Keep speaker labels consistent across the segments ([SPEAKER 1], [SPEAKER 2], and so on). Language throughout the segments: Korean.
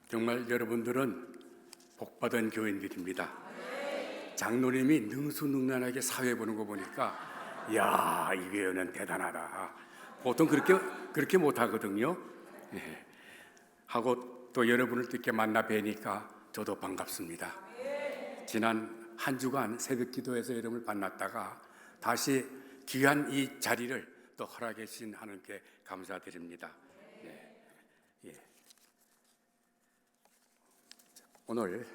[SPEAKER 1] 정말 여러분들은 복받은 교인들입니다. 장로님이 능수능란하게 사회 보는 거 보니까 이야, 이 교회는 대단하다. 보통 그렇게 못하거든요. 예. 하고 또 여러분을 또 이렇게 만나 뵈니까 저도 반갑습니다. 지난 한 주간 새벽 기도에서 여러분을 만났다가 다시 귀한 이 자리를 또 허락해 주신 하나님께 감사드립니다. 예. 오늘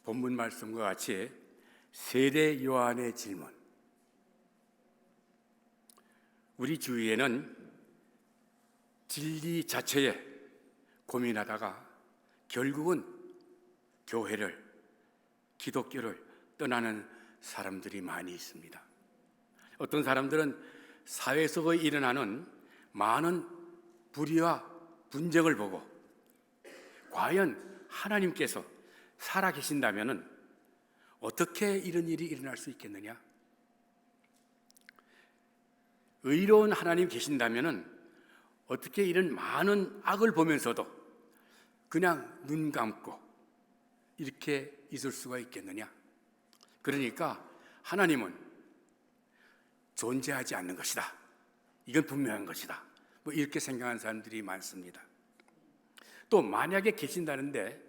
[SPEAKER 1] 본문 말씀과 같이 세례 요한의 질문. 우리 주위에는 진리 자체에 고민하다가 결국은 교회를, 기독교를 떠나는 사람들이 많이 있습니다. 어떤 사람들은 사회 속에 일어나는 많은 불의와 분쟁을 보고 과연 하나님께서 살아계신다면 어떻게 이런 일이 일어날 수 있겠느냐? 의로운 하나님 계신다면 어떻게 이런 많은 악을 보면서도 그냥 눈 감고 이렇게 있을 수가 있겠느냐? 그러니까 하나님은 존재하지 않는 것이다. 이건 분명한 것이다. 뭐 이렇게 생각하는 사람들이 많습니다. 또 만약에 계신다는데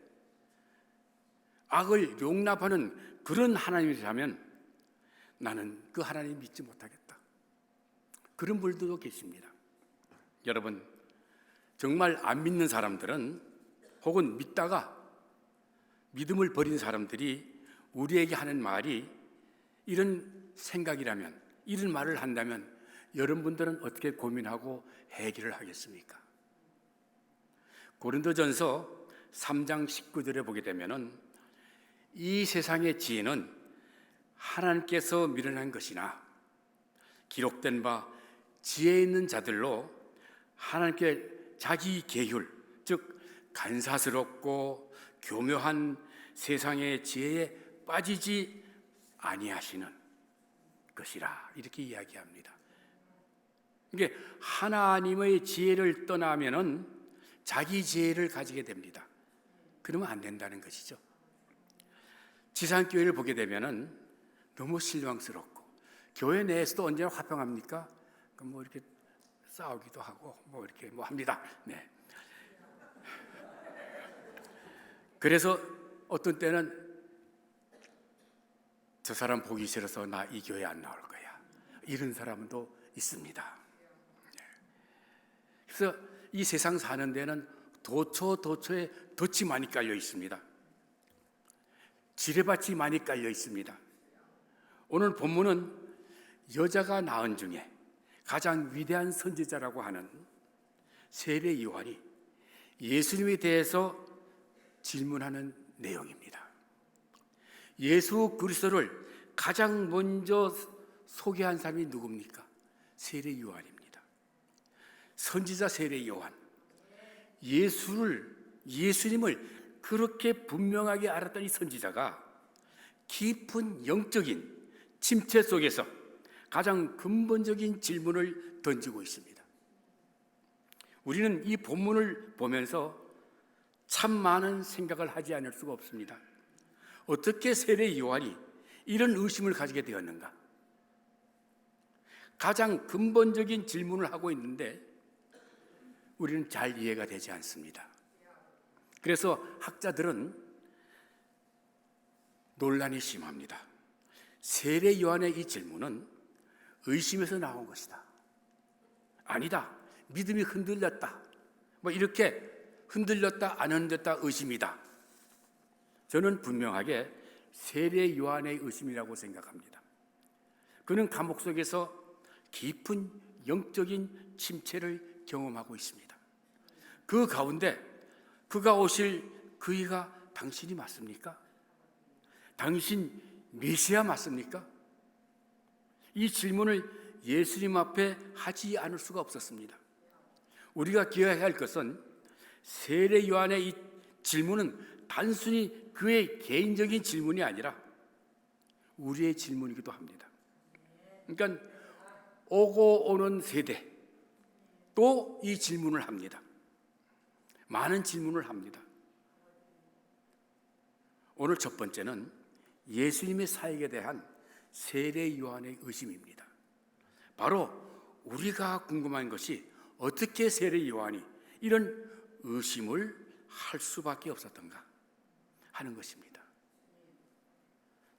[SPEAKER 1] 악을 용납하는 그런 하나님이라면 나는 그 하나님 믿지 못하겠다. 그런 분들도 계십니다. 여러분, 정말 안 믿는 사람들은 혹은 믿다가 믿음을 버린 사람들이 우리에게 하는 말이 이런 생각이라면, 이런 말을 한다면 여러분들은 어떻게 고민하고 해결을 하겠습니까? 고린도전서 3장 19절에 보게 되면은 이 세상의 지혜는 하나님께서 밀어낸 것이나 기록된 바 지혜 있는 자들로 하나님께 자기 계율, 즉 간사스럽고 교묘한 세상의 지혜에 빠지지 아니하시는 것이라 이렇게 이야기합니다. 이게 하나님의 지혜를 떠나면은 자기 지혜를 가지게 됩니다. 그러면 안 된다는 것이죠. 지상교회를 보게 되면은 너무 실망스럽고 교회 내에서도 언제나 화평합니까? 뭐 이렇게 싸우기도 하고 뭐 이렇게 뭐 합니다. 네. 그래서 어떤 때는 저 사람 보기 싫어서 나 이 교회 안 나올 거야. 이런 사람도 있습니다. 그래서 이 세상 사는 데는 도처에 덫이 많이 깔려 있습니다. 지뢰밭이 많이 깔려 있습니다. 오늘 본문은 여자가 낳은 중에 가장 위대한 선지자라고 하는 세례 요한이 예수님에 대해서 질문하는 내용입니다. 예수 그리스도를 가장 먼저 소개한 사람이 누굽니까? 세례 요한입니다. 선지자 세례 요한. 예수님을 그렇게 분명하게 알았던 이 선지자가 깊은 영적인 침체 속에서 가장 근본적인 질문을 던지고 있습니다. 우리는 이 본문을 보면서 참 많은 생각을 하지 않을 수가 없습니다. 어떻게 세례 요한이 이런 의심을 가지게 되었는가? 가장 근본적인 질문을 하고 있는데 우리는 잘 이해가 되지 않습니다. 그래서 학자들은 논란이 심합니다. 세례 요한의 이 질문은 의심에서 나온 것이다. 아니다. 믿음이 흔들렸다. 뭐 이렇게 흔들렸다, 안 흔들렸다, 의심이다. 저는 분명하게 세례 요한의 의심이라고 생각합니다. 그는 감옥 속에서 깊은 영적인 침체를 경험하고 있습니다. 그 가운데 그가 오실 그이가 당신이 맞습니까? 당신 메시아 맞습니까? 이 질문을 예수님 앞에 하지 않을 수가 없었습니다. 우리가 기억해야 할 것은 세례 요한의 이 질문은 단순히 그의 개인적인 질문이 아니라 우리의 질문이기도 합니다. 그러니까 오고 오는 세대 또 이 질문을 합니다. 많은 질문을 합니다. 오늘 첫 번째는 예수님의 사역에 대한 세례 요한의 의심입니다. 바로 우리가 궁금한 것이 어떻게 세례 요한이 이런 의심을 할 수밖에 없었던가 하는 것입니다.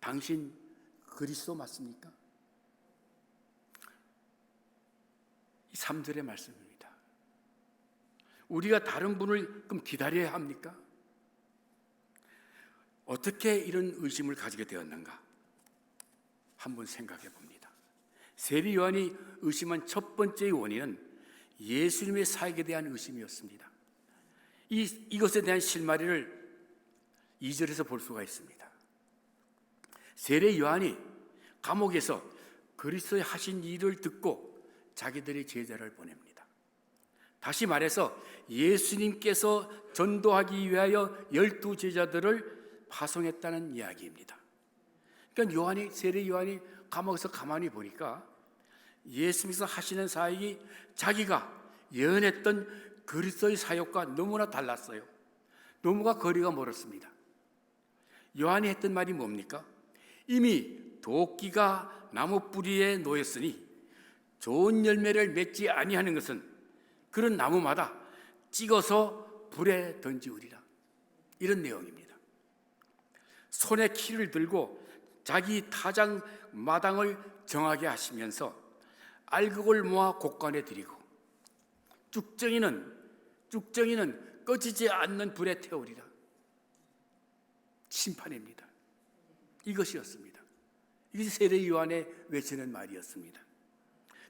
[SPEAKER 1] 당신 그리스도 맞습니까? 이 3절의 말씀입니다. 우리가 다른 분을 그럼 기다려야 합니까? 어떻게 이런 의심을 가지게 되었는가? 한번 생각해 봅니다. 세례 요한이 의심한 첫 번째 원인은 예수님의 사역에 대한 의심이었습니다. 이것에 대한 실마리를 2절에서 볼 수가 있습니다. 세례 요한이 감옥에서 그리스도의 하신 일을 듣고 자기들의 제자를 보냅니다. 다시 말해서 예수님께서 전도하기 위하여 12제자들을 파송했다는 이야기입니다. 그러니까 세례 요한이 감옥에서 가만히 보니까 예수님께서 하시는 사역이 자기가 예언했던 그리스도의 사역과 너무나 달랐어요. 너무나 거리가 멀었습니다. 요한이 했던 말이 뭡니까? 이미 도끼가 나무 뿌리에 놓였으니 좋은 열매를 맺지 아니하는 것은 그런 나무마다 찍어서 불에 던지우리라. 이런 내용입니다. 손에 키를 들고 자기 타작 마당을 정하게 하시면서 알곡을 모아 곡간에 들이고 쭉정이는 꺼지지 않는 불에 태우리라. 심판입니다. 이것이었습니다. 이것이 세례 요한의 외치는 말이었습니다.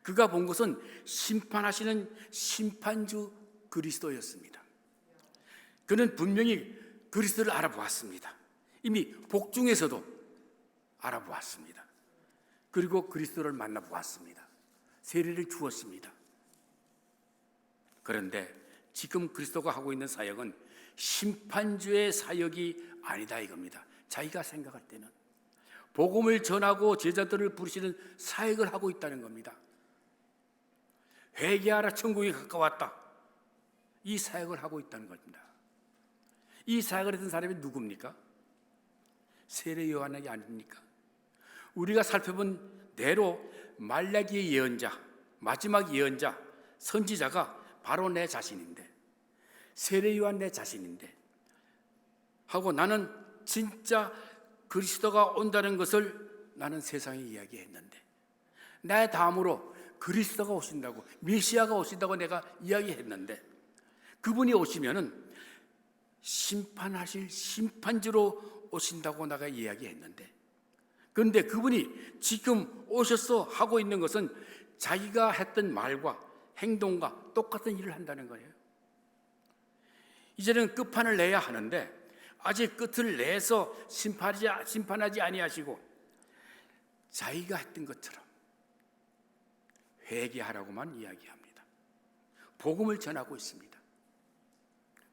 [SPEAKER 1] 그가 본 것은 심판하시는 심판주 그리스도였습니다. 그는 분명히 그리스도를 알아보았습니다. 이미 복중에서도 알아보았습니다. 그리고 그리스도를 만나보았습니다. 세례를 주었습니다. 그런데 지금 그리스도가 하고 있는 사역은 심판주의 사역이 아니다 이겁니다. 자기가 생각할 때는 복음을 전하고 제자들을 부르시는 사역을 하고 있다는 겁니다. 회개하라 천국이 가까웠다. 이 사역을 하고 있다는 겁니다. 이 사역을 했던 사람이 누굽니까? 세례 요한이 아닙니까? 우리가 살펴본 대로 말라기의 예언자, 마지막 예언자, 선지자가 바로 내 자신인데, 세례 요한 내 자신인데 하고 나는 진짜 그리스도가 온다는 것을 나는 세상에 이야기했는데 내 다음으로 그리스도가 오신다고, 메시아가 오신다고 내가 이야기했는데 그분이 오시면은 심판하실 심판주로 오신다고 내가 이야기했는데, 그런데 그분이 지금 오셔서 하고 있는 것은 자기가 했던 말과 행동과 똑같은 일을 한다는 거예요. 이제는 끝판을 내야 하는데 아직 끝을 내서 심판하지 아니하시고 자기가 했던 것처럼 회개하라고만 이야기합니다. 복음을 전하고 있습니다.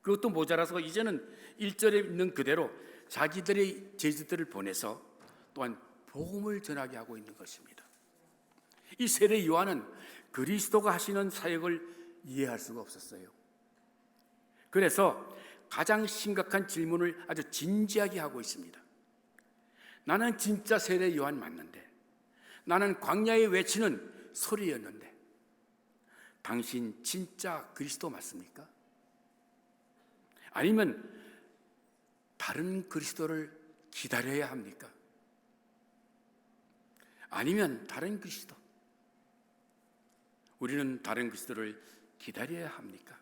[SPEAKER 1] 그것도 모자라서 이제는 1절에 있는 그대로 자기들의 제자들을 보내서 또한 복음을 전하게 하고 있는 것입니다. 이 세례 요한은 그리스도가 하시는 사역을 이해할 수가 없었어요. 그래서 가장 심각한 질문을 아주 진지하게 하고 있습니다. 나는 진짜 세례 요한 맞는데, 나는 광야에 외치는 소리였는데 당신 진짜 그리스도 맞습니까? 아니면 다른 그리스도를 기다려야 합니까? 아니면 다른 그리스도, 우리는 다른 그리스도를 기다려야 합니까?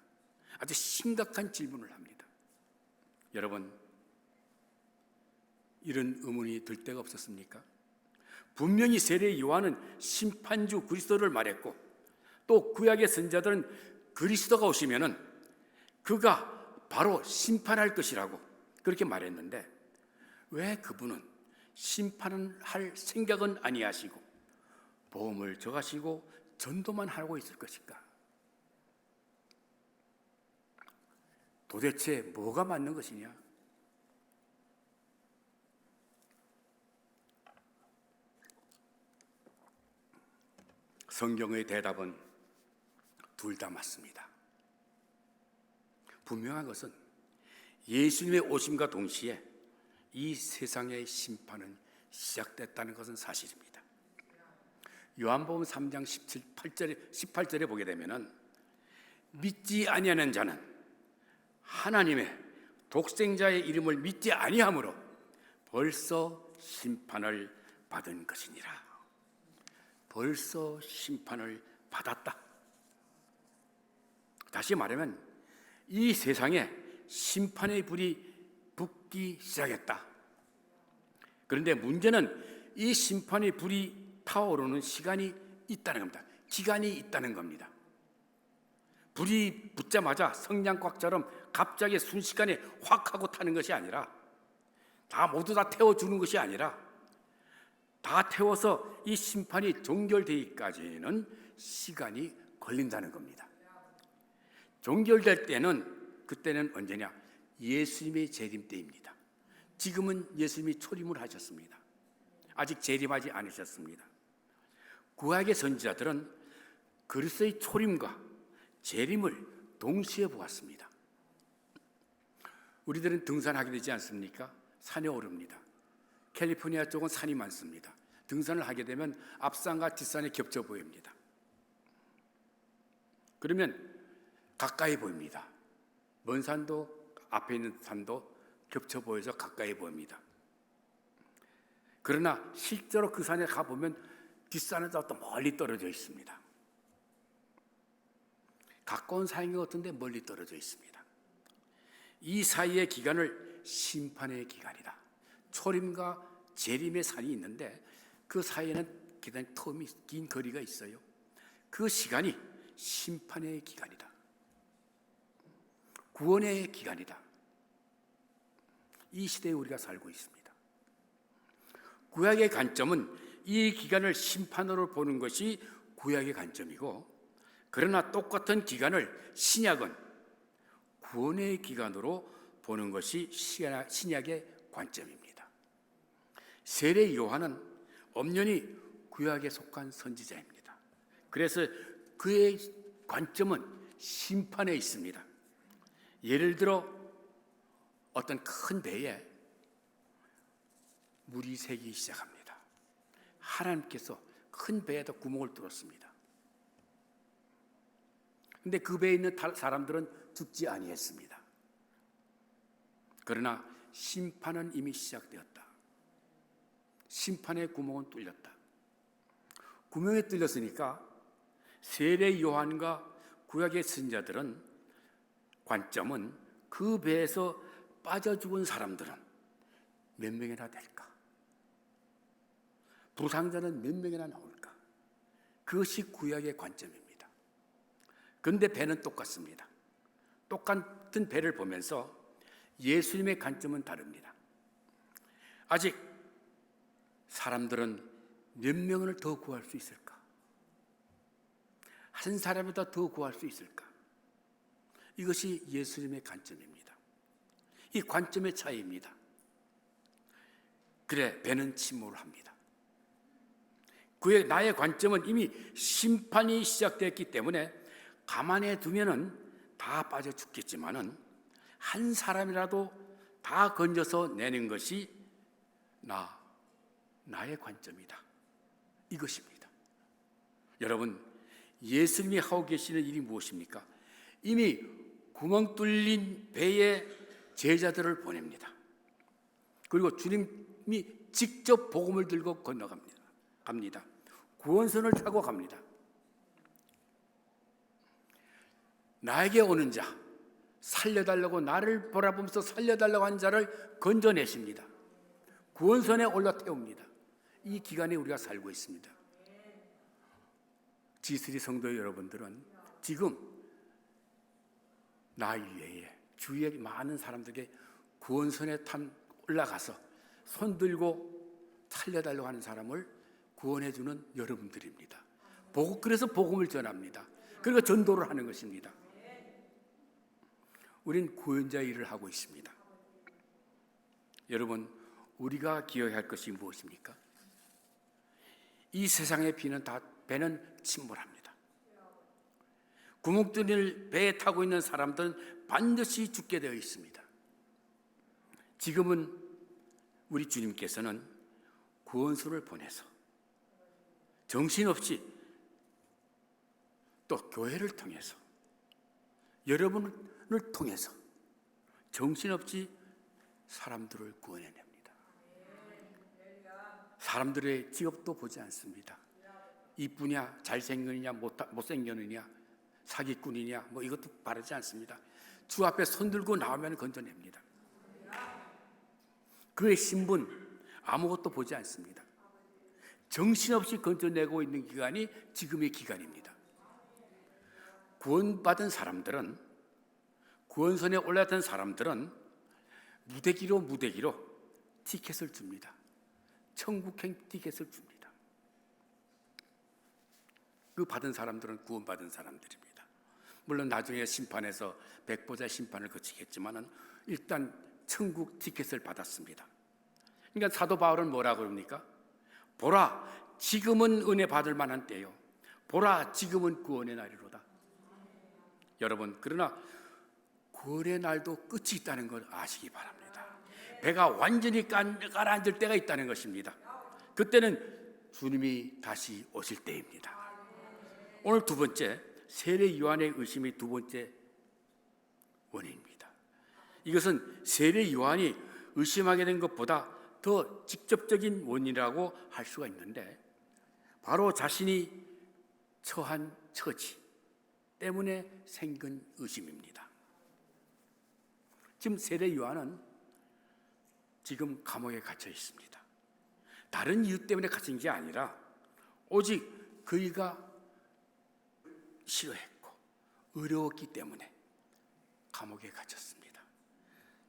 [SPEAKER 1] 아주 심각한 질문을 합니다. 여러분, 이런 의문이 들 때가 없었습니까? 분명히 세례 요한은 심판주 그리스도를 말했고 또 구약의 선자들은 그리스도가 오시면은 그가 바로 심판할 것이라고 그렇게 말했는데 왜 그분은 심판을 할 생각은 아니하시고 보험을 정하시고 전도만 하고 있을 것일까? 도대체 뭐가 맞는 것이냐? 성경의 대답은 둘 다 맞습니다. 분명한 것은 예수님의 오심과 동시에 이 세상의 심판은 시작됐다는 것은 사실입니다. 요한복음 3장 18절에 보게 되면은 믿지 아니하는 자는 하나님의 독생자의 이름을 믿지 아니하므로 벌써 심판을 받은 것이니라. 벌써 심판을 받았다. 다시 말하면 이 세상에 심판의 불이 붙기 시작했다. 그런데 문제는 이 심판의 불이 타오르는 시간이 있다는 겁니다. 기간이 있다는 겁니다. 불이 붙자마자 성냥곽처럼 갑자기 순식간에 확 하고 타는 것이 아니라, 모두 다 태워주는 것이 아니라, 다 태워서 이 심판이 종결되기까지는 시간이 걸린다는 겁니다. 종결될 때는, 그때는 언제냐? 예수님의 재림 때입니다. 지금은 예수님이 초림을 하셨습니다. 아직 재림하지 않으셨습니다. 구약의 선지자들은 그리스도의 초림과 재림을 동시에 보았습니다. 우리들은 등산하게 되지 않습니까? 산에 오릅니다. 캘리포니아 쪽은 산이 많습니다. 등산을 하게 되면 앞산과 뒷산이 겹쳐 보입니다. 그러면 가까이 보입니다. 먼 산도 앞에 있는 산도 겹쳐 보여서 가까이 보입니다. 그러나 실제로 그 산에 가보면 뒷산은 또 멀리 떨어져 있습니다. 가까운 산인 것 같은데 멀리 떨어져 있습니다. 이 사이의 기간을 심판의 기간이다. 초림과 재림의 산이 있는데 그 사이에는 기간 텀이 긴 거리가 있어요. 그 시간이 심판의 기간이다. 구원의 기간이다. 이 시대에 우리가 살고 있습니다. 구약의 관점은 이 기간을 심판으로 보는 것이 구약의 관점이고, 그러나 똑같은 기간을 신약은 구원의 기간으로 보는 것이 신약의 관점입니다. 세례 요한은 엄연히 구약에 속한 선지자입니다. 그래서 그의 관점은 심판에 있습니다. 예를 들어 어떤 큰 배에 물이 새기 시작합니다. 하나님께서 큰 배에다 구멍을 뚫었습니다. 근데 그 배에 있는 사람들은 죽지 아니했습니다. 그러나 심판은 이미 시작되었다. 심판의 구멍은 뚫렸다. 구멍이 뚫렸으니까 세례 요한과 구약의 선지자들은 관점은 그 배에서 빠져 죽은 사람들은 몇 명이나 될까? 부상자는 몇 명이나 나올까? 그것이 구약의 관점입니다. 그런데 배는 똑같습니다. 똑같은 배를 보면서 예수님의 관점은 다릅니다. 아직 사람들은 몇 명을 더 구할 수 있을까? 한 사람이다 더 구할 수 있을까? 이것이 예수님의 관점입니다. 이 관점의 차이입니다. 그래, 배는 침몰을 합니다. 나의 관점은 이미 심판이 시작됐기 때문에 가만히 두면은 다 빠져 죽겠지만은 한 사람이라도 다 건져서 내는 것이 나의 관점이다. 이것입니다. 여러분, 예수님이 하고 계시는 일이 무엇입니까? 이미 구멍 뚫린 배에 제자들을 보냅니다. 그리고 주님이 직접 복음을 들고 갑니다. 구원선을 타고 갑니다. 나에게 오는 자, 살려달라고 나를 바라보면서 살려달라고 한 자를 건져내십니다. 구원선에 올라 태웁니다. 이 기간에 우리가 살고 있습니다. G3 성도 여러분들은 지금 나 이외에 주위에 많은 사람들에게 구원선에 올라가서 손 들고 살려달라고 하는 사람을 구원해주는 여러분들입니다. 그래서 복음을 전합니다. 그리고 전도를 하는 것입니다. 우린 구원자 일을 하고 있습니다. 여러분, 우리가 기억해야 할 것이 무엇입니까? 이 세상의 배는 침몰합니다. 구멍 뚫린 배에 타고 있는 사람들은 반드시 죽게 되어 있습니다. 지금은 우리 주님께서는 구원소를 보내서 정신없이 또 교회를 통해서 여러분을 통해서 정신없이 사람들을 구원해냅니다. 사람들의 직업도 보지 않습니다. 이쁘냐, 잘생겼느냐, 못생겼느냐, 사기꾼이냐, 이것도 바르지 않습니다. 주 앞에 손 들고 나오면 건져냅니다. 그의 신분 아무것도 보지 않습니다. 정신없이 건져내고 있는 기간이 지금의 기간입니다. 구원받은 사람들은, 구원선에 올랐던 사람들은 무대기로 티켓을 줍니다. 천국행 티켓을 줍니다. 그 받은 사람들은 구원받은 사람들입니다. 물론 나중에 심판에서 백보자 심판을 거치겠지만은 일단 천국 티켓을 받았습니다. 그러니까 사도 바울은 뭐라고 그럽니까? 보라, 지금은 은혜 받을 만한 때요. 보라, 지금은 구원의 날이로다. 여러분, 그러나 구원의 날도 끝이 있다는 걸 아시기 바랍니다. 배가 완전히 가라앉을 때가 있다는 것입니다. 그때는 주님이 다시 오실 때입니다. 오늘 두 번째, 세례 요한의 의심이 두 번째 원인입니다. 이것은 세례 요한이 의심하게 된 것보다 더 직접적인 원인이라고 할 수가 있는데, 바로 자신이 처한 처지 때문에 생긴 의심입니다. 지금 세례 요한은 지금 감옥에 갇혀 있습니다. 다른 이유 때문에 갇힌 게 아니라 오직 그이가 싫어했고 어려웠기 때문에 감옥에 갇혔습니다.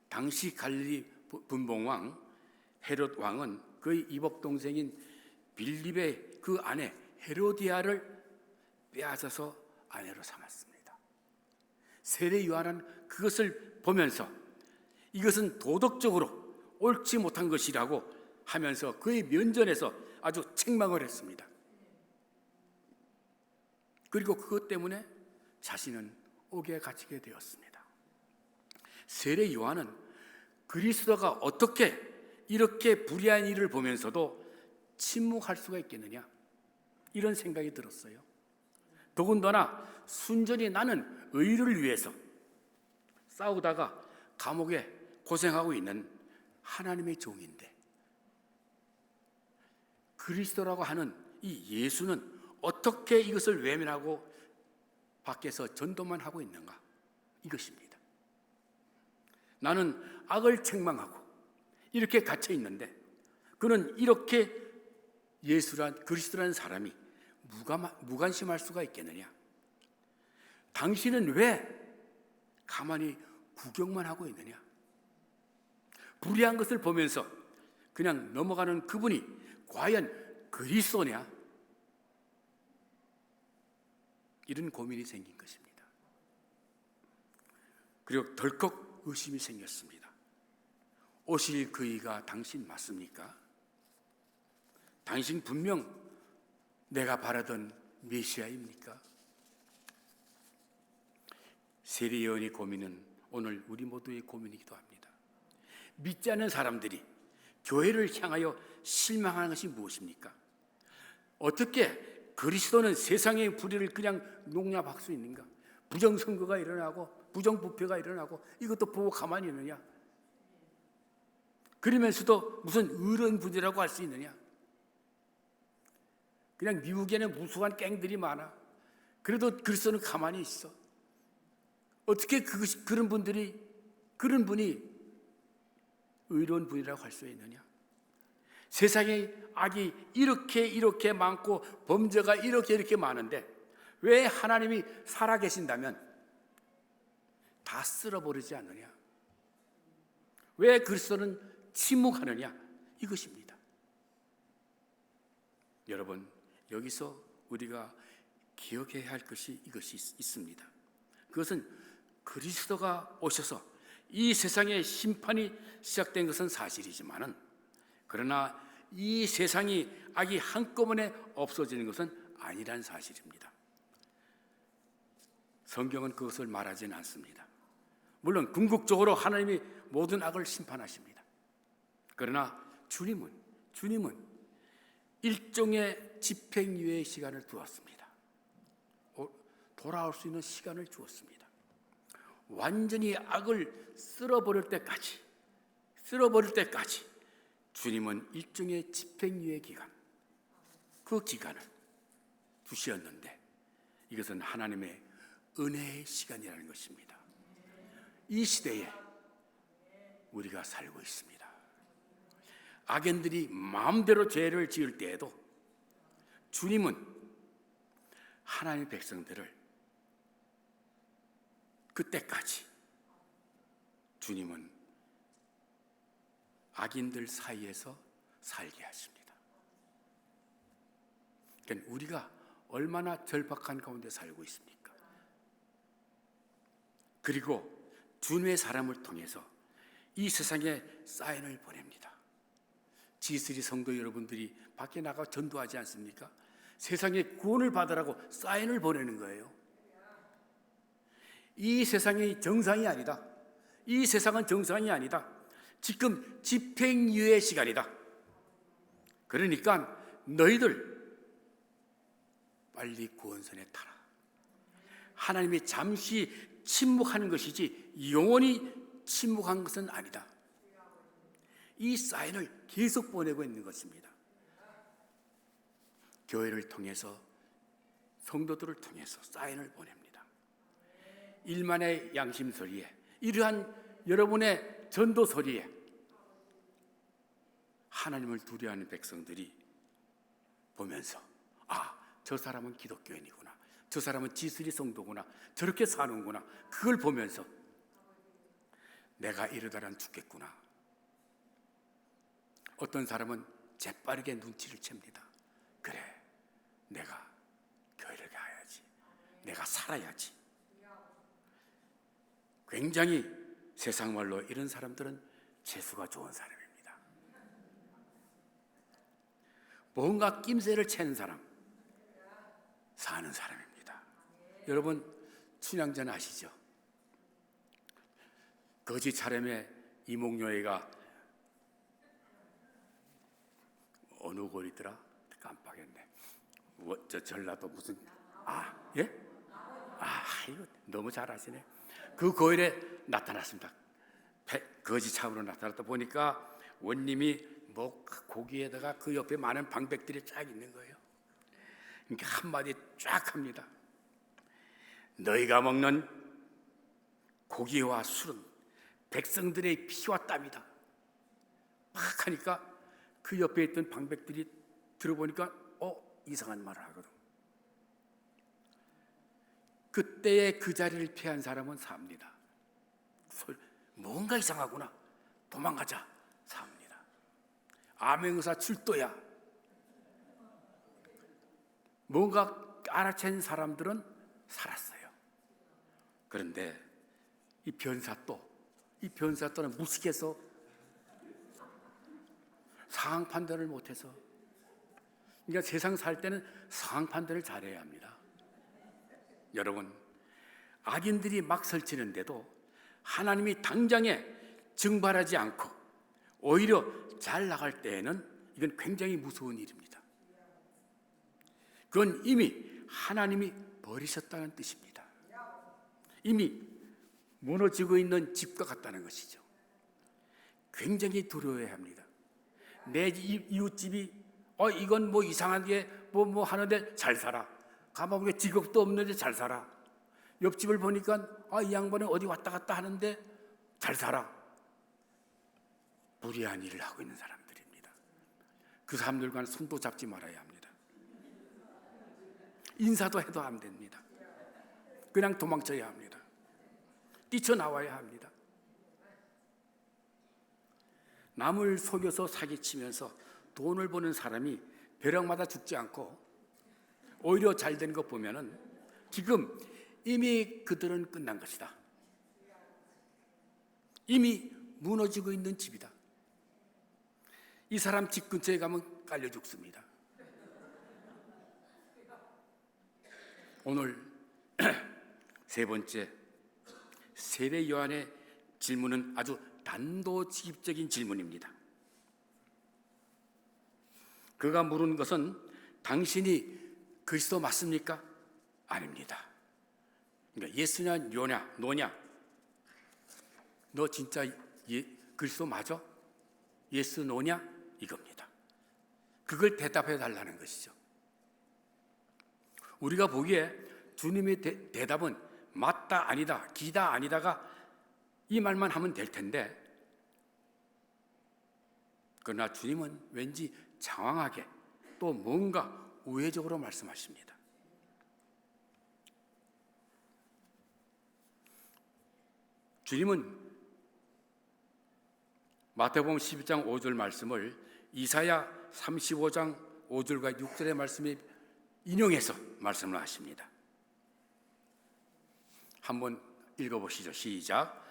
[SPEAKER 1] 당시 갈릴리 분봉왕 헤롯 왕은 그의 이복 동생인 빌립의 그 아내 헤로디아를 빼앗아서 아내로 삼았습니다. 세례 요한은 그것을 보면서 이것은 도덕적으로 옳지 못한 것이라고 하면서 그의 면전에서 아주 책망을 했습니다. 그리고 그것 때문에 자신은 옥에 갇히게 되었습니다. 세례 요한은 그리스도가 어떻게 이렇게 불의한 일을 보면서도 침묵할 수가 있겠느냐, 이런 생각이 들었어요. 더군다나 순전히 나는 의를 위해서 싸우다가 감옥에 고생하고 있는 하나님의 종인데 그리스도라고 하는 이 예수는 어떻게 이것을 외면하고 밖에서 전도만 하고 있는가, 이것입니다. 나는 악을 책망하고 이렇게 갇혀 있는데 그는 이렇게 그리스도라는 사람이 무관심할 수가 있겠느냐? 당신은 왜 가만히 구경만 하고 있느냐? 불의한 것을 보면서 그냥 넘어가는 그분이 과연 그리스도냐? 이런 고민이 생긴 것입니다. 그리고 덜컥 의심이 생겼습니다. 오실 그이가 당신 맞습니까? 당신 분명 내가 바라던 메시아입니까? 세례 요한의 고민은 오늘 우리 모두의 고민이기도 합니다. 믿지 않는 사람들이 교회를 향하여 실망하는 것이 무엇입니까? 어떻게 그리스도는 세상의 불의를 그냥 농락할 수 있는가? 부정선거가 일어나고 부정부패가 일어나고 이것도 보고 가만히 있느냐? 그러면서도 무슨 의로운 분이라고 할 수 있느냐? 그냥 미국에는 무수한 갱들이 많아. 그래도 그리스도는 가만히 있어. 어떻게 그런 분이 의로운 분이라고 할 수 있느냐? 세상에 악이 이렇게 많고 범죄가 이렇게 많은데 왜 하나님이 살아계신다면 다 쓸어버리지 않느냐? 왜 그리스도는 침묵하느냐? 이것입니다. 여러분, 여기서 우리가 기억해야 할 것이 이것이 있습니다. 그것은 그리스도가 오셔서 이 세상의 심판이 시작된 것은 사실이지만은, 그러나 이 세상이 악이 한꺼번에 없어지는 것은 아니란 사실입니다. 성경은 그것을 말하지는 않습니다. 물론 궁극적으로 하나님이 모든 악을 심판하십니다. 그러나 주님은 일종의 집행유예의 시간을 두었습니다. 돌아올 수 있는 시간을 주었습니다. 완전히 악을 쓸어버릴 때까지 주님은 일종의 집행유예 기간, 그 기간을 두셨는데 이것은 하나님의 은혜의 시간이라는 것입니다. 이 시대에 우리가 살고 있습니다. 악인들이 마음대로 죄를 지을 때에도 주님은 하나님의 백성들을 그때까지 주님은 악인들 사이에서 살게 하십니다. 그러니까 우리가 얼마나 절박한 가운데 살고 있습니까? 그리고 주님의 사람을 통해서 이 세상에 사인을 보냅니다. G3 성도 여러분들이 밖에 나가 전도하지 않습니까? 세상에 구원을 받으라고 사인을 보내는 거예요. 이 세상이 정상이 아니다. 이 세상은 정상이 아니다. 지금 집행유예 시간이다. 그러니까 너희들 빨리 구원선에 타라. 하나님이 잠시 침묵하는 것이지 영원히 침묵한 것은 아니다. 이 사인을 계속 보내고 있는 것입니다. 교회를 통해서, 성도들을 통해서 사인을 보냅니다. 일만의 양심 소리에, 이러한 여러분의 전도 소리에 하나님을 두려워하는 백성들이 보면서 저 사람은 기독교인이구나, 저 사람은 G3 성도구나, 저렇게 사는구나, 그걸 보면서 내가 이러다란 죽겠구나. 어떤 사람은 재빠르게 눈치를 챕니다. 그래, 내가 교회를 가야지, 내가 살아야지. 굉장히 세상 말로 이런 사람들은 재수가 좋은 사람입니다. 뭔가 낌새를 채는 사람, 사는 사람입니다. 여러분 춘향전 아시죠? 거지 차림의 이몽룡이가 어느 골이더라? 깜빡했네. 저 전라도 무슨 예? 이거 너무 잘 아시네. 그 고일에 나타났습니다. 거지 참으로 나타났다 보니까 원님이 고기에다가 그 옆에 많은 방백들이 쫙 있는 거예요. 그러니까 한마디 쫙 합니다. 너희가 먹는 고기와 술은 백성들의 피와 땀이다. 막 하니까 그 옆에 있던 방백들이 들어보니까 이상한 말을 하거든. 그때의 그 자리를 피한 사람은 삽니다. 뭔가 이상하구나, 도망가자, 삽니다. 암행의사 출도야. 뭔가 알아챈 사람들은 살았어요. 그런데 이 변사또는 무식해서 상황 판단을 못해서, 그러니까 세상 살 때는 상황 판단을 잘해야 합니다. 여러분, 악인들이 막 설치는데도 하나님이 당장에 증발하지 않고 오히려 잘 나갈 때에는 이건 굉장히 무서운 일입니다. 그건 이미 하나님이 버리셨다는 뜻입니다. 이미 무너지고 있는 집과 같다는 것이죠. 굉장히 두려워해야 합니다. 내 이웃집이 이건 뭐 이상하게 뭐 하는데 잘 살아. 가만보니까 직업도 없는데 잘 살아. 옆집을 보니까 이 양반은 어디 왔다 갔다 하는데 잘 살아. 무리한 일을 하고 있는 사람들입니다. 그 사람들과는 손도 잡지 말아야 합니다. 인사도 해도 안 됩니다. 그냥 도망쳐야 합니다. 뛰쳐나와야 합니다. 남을 속여서 사기치면서 돈을 버는 사람이 벼락마다 죽지 않고 오히려 잘 되는 것 보면은 지금 이미 그들은 끝난 것이다. 이미 무너지고 있는 집이다. 이 사람 집 근처에 가면 깔려 죽습니다. 오늘 세 번째, 세례 요한의 질문은 아주 단도직입적인 질문입니다. 그가 물은 것은 당신이 그리스도 맞습니까? 아닙니다. 그러니까 예수냐 노냐? 너 진짜 그리스도 맞아? 예수 노냐? 이겁니다. 그걸 대답해 달라는 것이죠. 우리가 보기에 주님의 대답은 맞다 아니다, 기다 아니다가 이 말만 하면 될 텐데, 그러나 주님은 왠지 장황하게 또 뭔가 우회적으로 말씀하십니다. 주님은 마태복음 12장 5절 말씀을 이사야 35장 5절과 6절의 말씀에 인용해서 말씀을 하십니다. 한번 읽어보시죠. 시작.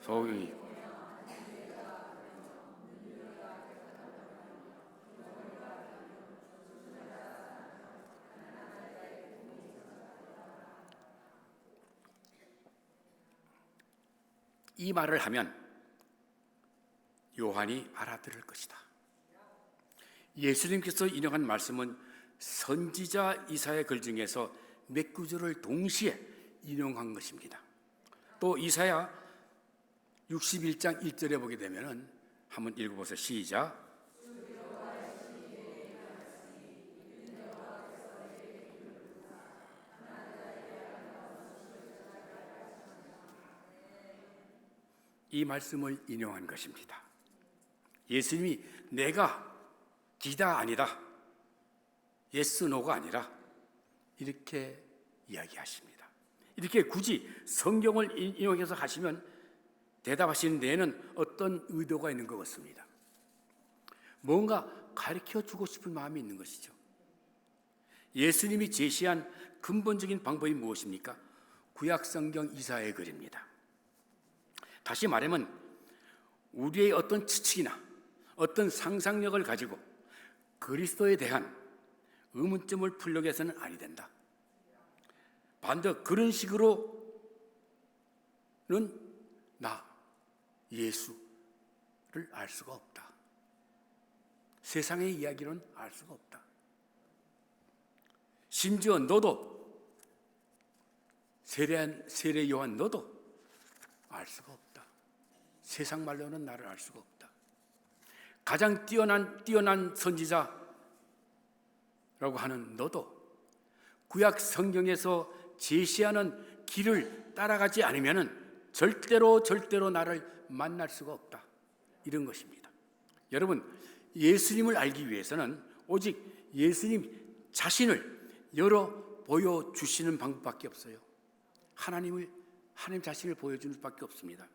[SPEAKER 1] 소위 이 말을 하면 요한이 알아들을 것이다. 예수님께서 인용한 말씀은 선지자 이사야의 글 중에서 몇 구절을 동시에 인용한 것입니다. 또 이사야 61장 1절에 보게 되면 한번 읽어보세요. 시작. 이 말씀을 인용한 것입니다. 예수님이 내가 기다 아니다, 예스 노가 아니라 이렇게 이야기하십니다. 이렇게 굳이 성경을 인용해서 하시면 대답하시는 데에는 어떤 의도가 있는 것 같습니다. 뭔가 가르쳐주고 싶은 마음이 있는 것이죠. 예수님이 제시한 근본적인 방법이 무엇입니까? 구약성경 이사야의 글입니다. 다시 말하면 우리의 어떤 추측이나 어떤 상상력을 가지고 그리스도에 대한 의문점을 풀려고 해서는 아니 된다. 반대로 그런 식으로는 나 예수를 알 수가 없다. 세상의 이야기로는 알 수가 없다. 심지어 너도 세례 요한 너도 알 수가 없다. 세상 말로는 나를 알 수가 없다. 가장 뛰어난 선지자라고 하는 너도 구약 성경에서 제시하는 길을 따라가지 않으면 절대로 나를 만날 수가 없다. 이런 것입니다. 여러분, 예수님을 알기 위해서는 오직 예수님 자신을 열어 보여주시는 방법밖에 없어요. 하나님 자신을 보여주는 수밖에 없습니다.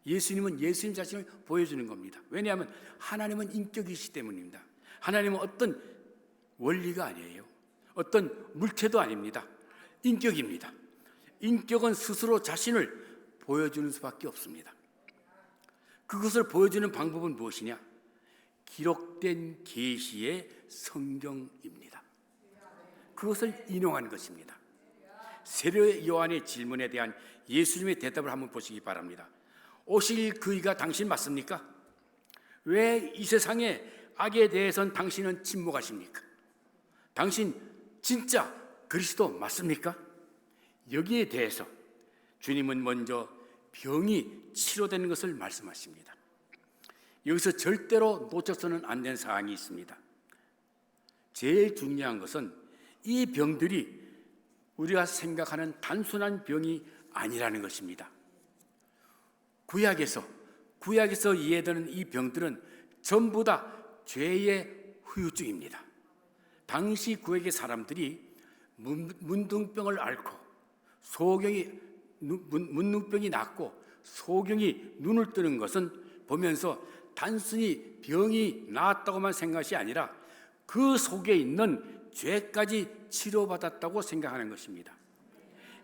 [SPEAKER 1] 예수님은 예수님 자신을 보여주는 겁니다. 왜냐하면 하나님은 인격이시기 때문입니다. 하나님은 어떤 원리가 아니에요. 어떤 물체도 아닙니다. 인격입니다. 인격은 스스로 자신을 보여주는 수밖에 없습니다. 그것을 보여주는 방법은 무엇이냐? 기록된 계시의 성경입니다. 그것을 인용한 것입니다. 세례 요한의 질문에 대한 예수님의 대답을 한번 보시기 바랍니다. 오실 그이가 당신 맞습니까? 왜 이 세상의 악에 대해서는 당신은 침묵하십니까? 당신 진짜 그리스도 맞습니까? 여기에 대해서 주님은 먼저 병이 치료되는 것을 말씀하십니다. 여기서 절대로 놓쳐서는 안 된 사항이 있습니다. 제일 중요한 것은 이 병들이 우리가 생각하는 단순한 병이 아니라는 것입니다. 구약에서 이해되는 이 병들은 전부 다 죄의 후유증입니다. 당시 구약의 사람들이 문둥병을 앓고 문둥병이 낫고 소경이 눈을 뜨는 것은 보면서 단순히 병이 나았다고만 생각이 아니라 그 속에 있는 죄까지 치료받았다고 생각하는 것입니다.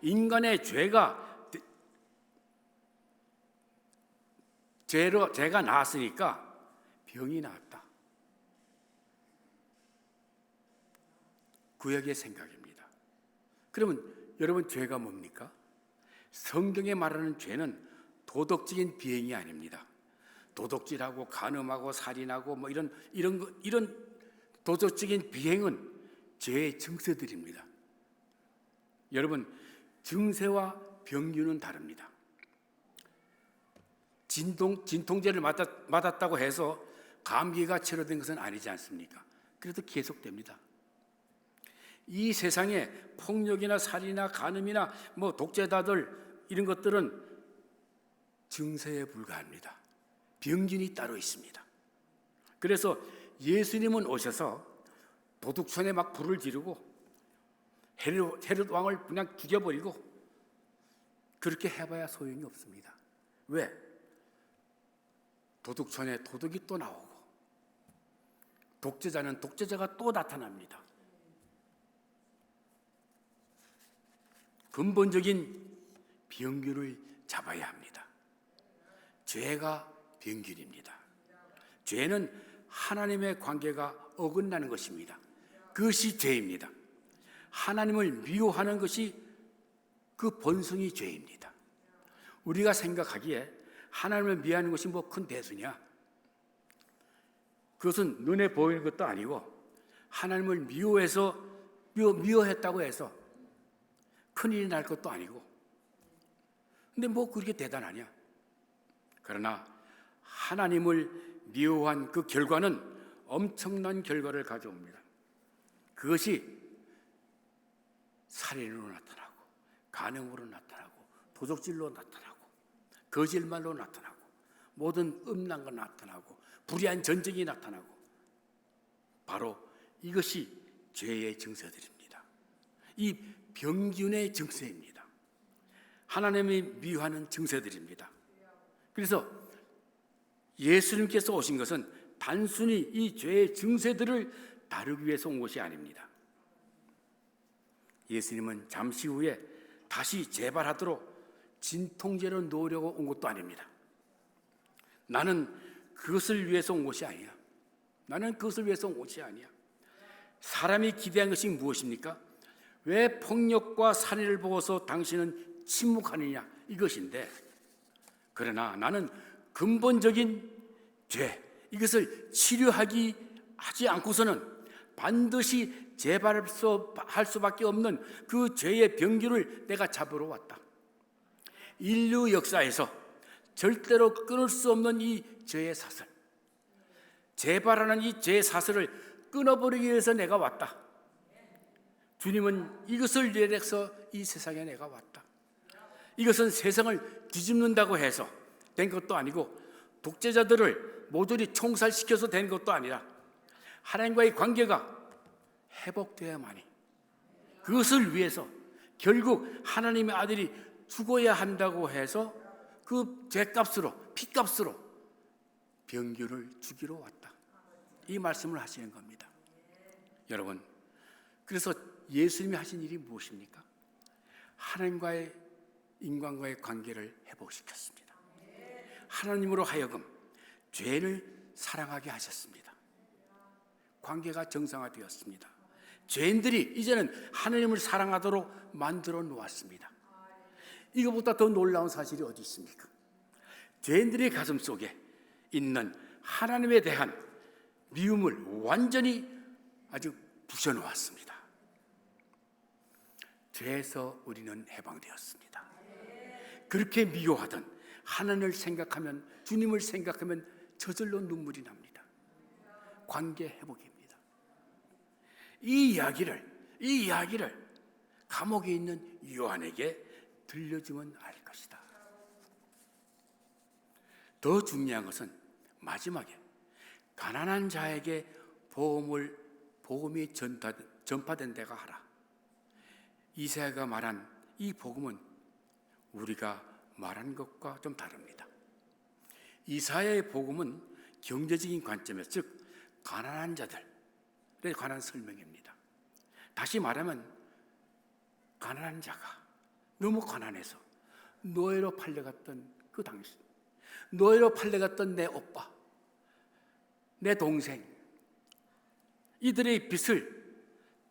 [SPEAKER 1] 인간의 죄가 나았으니까 병이 나았다. 구약의 생각입니다. 그러면 여러분, 죄가 뭡니까? 성경에 말하는 죄는 도덕적인 비행이 아닙니다. 도덕질하고 간음하고 살인하고 이런 도덕적인 비행은 죄의 증세들입니다. 여러분, 증세와 병규는 다릅니다. 진통제를 맞았다고 해서 감기가 치료된 것은 아니지 않습니까? 그래도 계속됩니다. 이 세상에 폭력이나 살인이나 간음이나 독재자들 이런 것들은 증세에 불과합니다. 병균이 따로 있습니다. 그래서 예수님은 오셔서 도둑촌에 막 불을 지르고 헤롯 왕을 그냥 죽여버리고 그렇게 해봐야 소용이 없습니다. 왜? 도둑촌에 도둑이 또 나오고 독재자는 독재자가 또 나타납니다. 근본적인 병균을 잡아야 합니다. 죄가 병균입니다. 죄는 하나님의 관계가 어긋나는 것입니다. 그것이 죄입니다. 하나님을 미워하는 것이 그 본성이 죄입니다. 우리가 생각하기에 하나님을 미워하는 것이 큰 대수냐? 그것은 눈에 보이는 것도 아니고 하나님을 미워했다고 해서 큰일이 날 것도 아니고 근데 그렇게 대단하냐? 그러나 하나님을 미워한 그 결과는 엄청난 결과를 가져옵니다. 그것이 살인으로 나타나고 간음으로 나타나고 도적질로 나타나고 거짓말로 나타나고 모든 음란과 나타나고 불의한 전쟁이 나타나고 바로 이것이 죄의 증세들입니다. 이 병균의 증세입니다. 하나님이 미워하는 증세들입니다. 그래서 예수님께서 오신 것은 단순히 이 죄의 증세들을 다루기 위해서 온 것이 아닙니다. 예수님은 잠시 후에 다시 재발하도록 진통제로 놓으려고 온 것도 아닙니다. 나는 그것을 위해서 온 것이 아니야. 나는 그것을 위해서 온 것이 아니야. 사람이 기대한 것이 무엇입니까? 왜 폭력과 살인을 보고서 당신은 침묵하느냐 이것인데, 그러나 나는 근본적인 죄 이것을 치료하지 않고서는 반드시 재발할 수밖에 없는 그 죄의 병균을 내가 잡으러 왔다. 인류 역사에서 절대로 끊을 수 없는 이 죄의 사슬, 재발하는 이 죄의 사슬을 끊어버리기 위해서 내가 왔다. 주님은 이것을 위해서 이 세상에 내가 왔다. 이것은 세상을 뒤집는다고 해서 된 것도 아니고 독재자들을 모조리 총살시켜서 된 것도 아니라 하나님과의 관계가 회복되어야만이, 그것을 위해서 결국 하나님의 아들이 죽어야 한다고 해서 그 죄값으로, 피값으로 병균을 죽이러 왔다. 이 말씀을 하시는 겁니다. 여러분, 그래서 예수님이 하신 일이 무엇입니까? 하나님과의 인간과의 관계를 회복시켰습니다. 하나님으로 하여금 죄를 사랑하게 하셨습니다. 관계가 정상화되었습니다. 죄인들이 이제는 하나님을 사랑하도록 만들어 놓았습니다. 이것보다 더 놀라운 사실이 어디 있습니까? 죄인들의 가슴 속에 있는 하나님에 대한 미움을 완전히 아주 부셔놓았습니다. 죄에서 우리는 해방되었습니다. 그렇게 미워하던 하나님을 생각하면, 주님을 생각하면 저절로 눈물이 납니다. 관계 회복입니다. 이 이야기를 감옥에 있는 요한에게 들려주면 알 것이다. 더 중요한 것은 마지막에 가난한 자에게 복음이 전파된 데가 하라. 이사야가 말한 이 복음은 우리가 말한 것과 좀 다릅니다. 이사야의 복음은 경제적인 관점에서, 즉 가난한 자들에 관한 설명입니다. 다시 말하면 가난한 자가 너무 가난해서 노예로 팔려갔던 그 당신, 노예로 팔려갔던 내 오빠, 내 동생, 이들의 빚을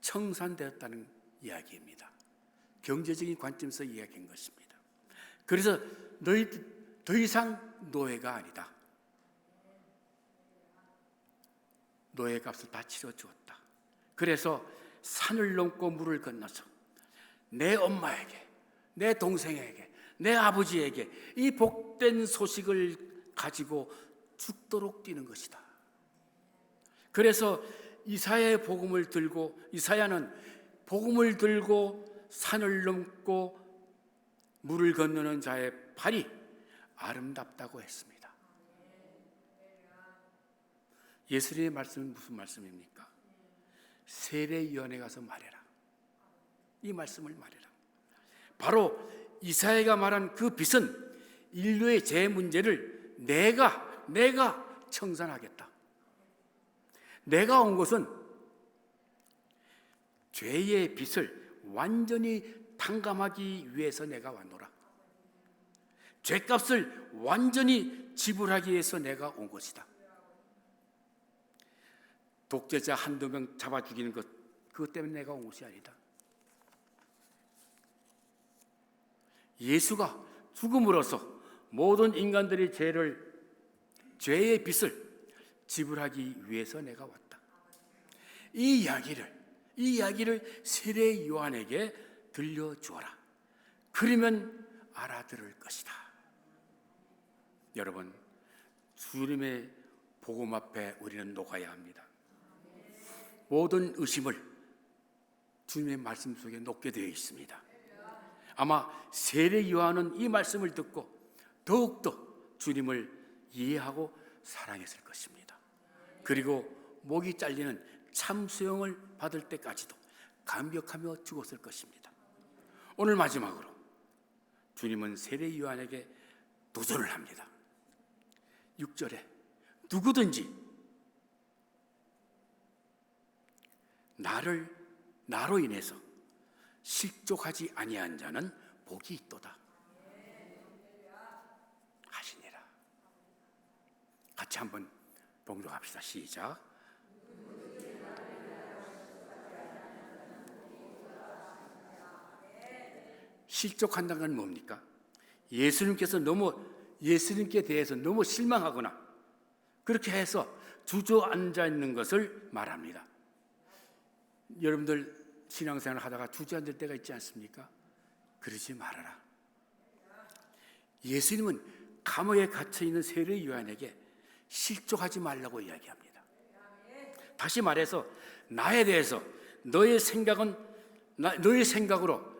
[SPEAKER 1] 청산되었다는 이야기입니다. 경제적인 관점에서 이야기한 것입니다. 그래서 너희 더 이상 노예가 아니다. 노예 값을 다 치러주었다. 그래서 산을 넘고 물을 건너서 내 엄마에게, 내 동생에게, 내 아버지에게 이 복된 소식을 가지고 죽도록 뛰는 것이다. 그래서 이사야의 복음을 들고, 이사야는 복음을 들고 산을 넘고 물을 건너는 자의 발이 아름답다고 했습니다. 예수님의 말씀은 무슨 말씀입니까? 세례요한에 가서 말해라. 이 말씀을 말해라. 바로 이사야가 말한 그 빛은 인류의 죄 문제를 내가 청산하겠다. 내가 온 것은 죄의 빛을 완전히 탕감하기 위해서 내가 왔노라. 죄값을 완전히 지불하기 위해서 내가 온 것이다. 독재자 한두 명 잡아 죽이는 것, 그것 때문에 내가 온 것이 아니다. 예수가 죽음으로써 모든 인간들의 죄의 빚을 지불하기 위해서 내가 왔다. 이 이야기를 세례 요한에게 들려주어라. 그러면 알아들을 것이다. 여러분, 주님의 복음 앞에 우리는 녹아야 합니다. 모든 의심을 주님의 말씀 속에 놓게 되어 있습니다. 아마 세례 요한은 이 말씀을 듣고 더욱더 주님을 이해하고 사랑했을 것입니다. 그리고 목이 잘리는 참수형을 받을 때까지도 감격하며 죽었을 것입니다. 오늘 마지막으로 주님은 세례 요한에게 도전을 합니다. 6절에 누구든지 나로 인해서 실족하지 아니한 자는 복이 있도다 하시니라. 같이 한번 봉독합시다. 시작. 실족한다는 건 뭡니까? 예수님께 대해서 너무 실망하거나 그렇게 해서 주저앉아 있는 것을 말합니다. 여러분들 신앙생활을 하다가 주저앉을 때가 있지 않습니까? 그러지 말아라. 예수님은 감옥에 갇혀있는 세례 요한에게 실족하지 말라고 이야기합니다. 다시 말해서 나에 대해서 너의 생각으로,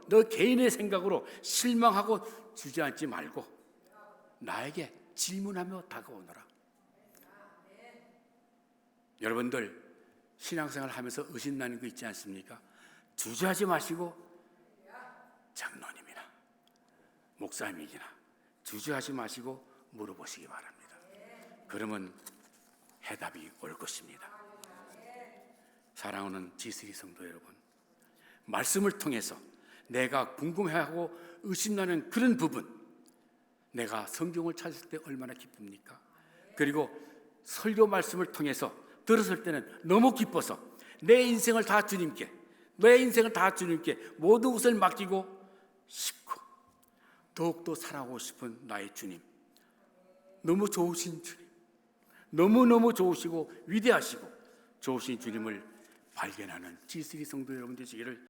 [SPEAKER 1] 너 개인의 생각으로 실망하고 주저앉지 말고 나에게 질문하며 다가오너라. 여러분들 신앙생활 하면서 의심나는 거 있지 않습니까? 주저하지 마시고 장로님이나 목사님이나 주저하지 마시고 물어보시기 바랍니다. 그러면 해답이 올 것입니다. 사랑하는 지스리 성도 여러분, 말씀을 통해서 내가 궁금해하고 의심나는 그런 부분, 내가 성경을 찾을 때 얼마나 기쁩니까? 그리고 설교 말씀을 통해서 들었을 때는 너무 기뻐서 내 인생을 다 주님께 모든 것을 맡기고 싶고 더욱더 사랑하고 싶은 나의 주님, 너무 좋으신 주님, 너무너무 좋으시고 위대하시고 좋으신 주님을 발견하는 지스리 성도 여러분 되시기를